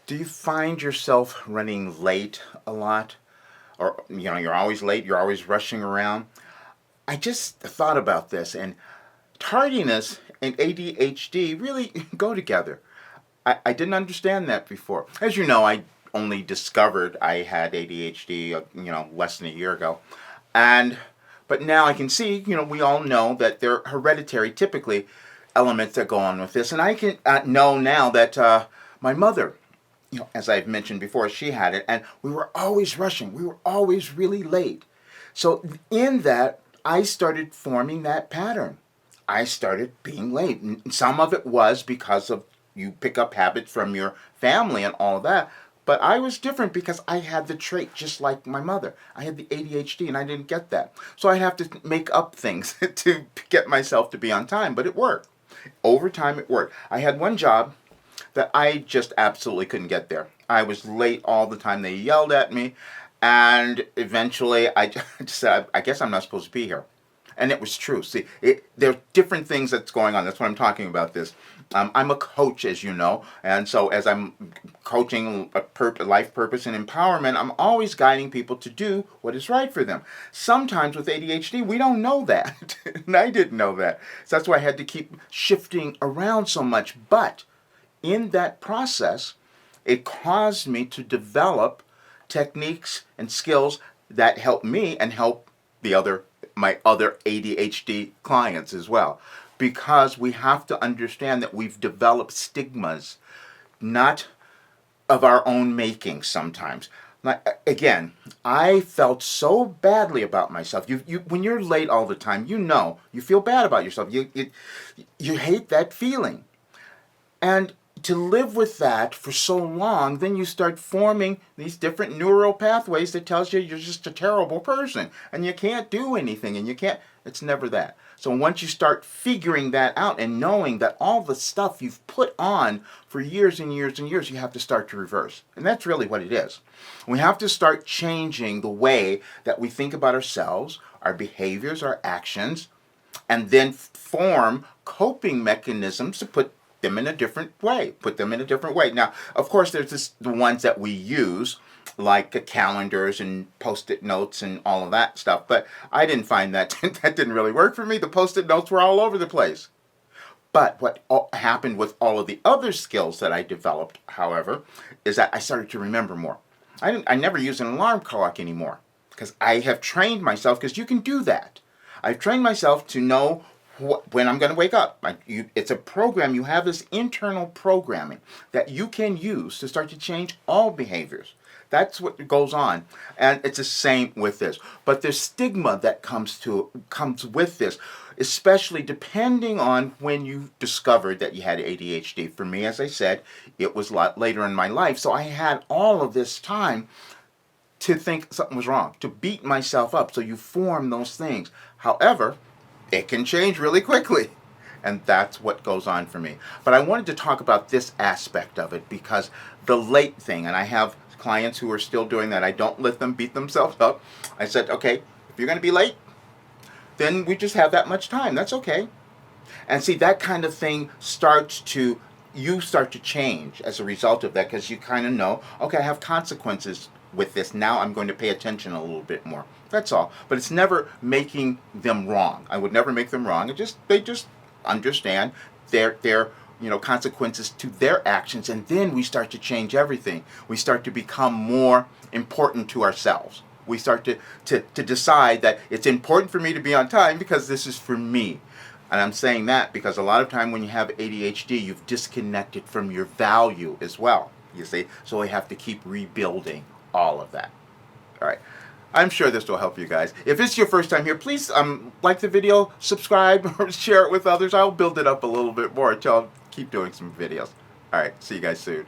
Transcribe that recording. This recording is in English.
Do you find yourself running late a lot? Or, you're always late, you're always rushing around? I just thought about this, and tardiness and ADHD really go together. I didn't understand that before. As you know, I only discovered I had ADHD, less than a year ago. And, but now I can see, we all know that they're hereditary, typically, elements that go on with this. And I can know now that my mother, as I've mentioned before, she had it, and we were always rushing. We were always really late. So in that, I started forming that pattern. I started being late. And some of it was because of you pick up habits from your family and all of that. But I was different because I had the trait just like my mother. I had the ADHD and I didn't get that. So I have to make up things to get myself to be on time. But it worked. Over time, it worked. I had one job that I just absolutely couldn't get there. I was late all the time. They yelled at me. And eventually, I just said, I guess I'm not supposed to be here. And it was true. See, there are different things that's going on. That's what I'm talking about this. I'm a coach, as you know. And so as I'm coaching life purpose and empowerment, I'm always guiding people to do what is right for them. Sometimes with ADHD, we don't know that. And I didn't know that. So that's why I had to keep shifting around so much. But in that process, it caused me to develop techniques and skills that help me and help my other ADHD clients as well. Because we have to understand that we've developed stigmas, not of our own making sometimes. Like, again, I felt so badly about myself. When you're late all the time, you feel bad about yourself. You hate that feeling. And to live with that for so long, then you start forming these different neural pathways that tells you you're just a terrible person and you can't do anything and it's never that. So once you start figuring that out and knowing that all the stuff you've put on for years and years and years, you have to start to reverse. And that's really what it is. We have to start changing the way that we think about ourselves, our behaviors, our actions, and then form coping mechanisms to put them in a different way. Now, of course, there's the ones that we use, like calendars and post-it notes and all of that stuff. But I didn't find that that didn't really work for me. The post-it notes were all over the place. But what happened with all of the other skills that I developed, however, is that I started to remember more. I never use an alarm clock anymore because I have trained myself, because you can do that. I've trained myself to know when I'm going to wake up. It's a program. You have this internal programming that you can use to start to change all behaviors. That's what goes on. And it's the same with this. But there's stigma that comes with this, especially depending on when you discovered that you had ADHD. For me, as I said, it was a lot later in my life. So I had all of this time to think something was wrong, to beat myself up. So you form those things. However, it can change really quickly. And that's what goes on for me. But I wanted to talk about this aspect of it because the late thing, and I have clients who are still doing that. I don't let them beat themselves up. I said, okay, if you're going to be late, then we just have that much time. That's okay. And see, that kind of thing you start to change as a result of that, because you kind of know, okay, I have consequences with this. Now I'm going to pay attention a little bit more. That's all. But it's never making them wrong. I would never make them wrong. They just understand their consequences to their actions, and then we start to change everything. We start to become more important to ourselves. We start to decide that it's important for me to be on time because this is for me. And I'm saying that because a lot of time when you have ADHD, you've disconnected from your value as well, you see. So we have to keep rebuilding all of that. All right. I'm sure this will help you guys. If it's your first time here, please like the video, subscribe, or share it with others. I'll build it up a little bit more until I keep doing some videos. All right. See you guys soon.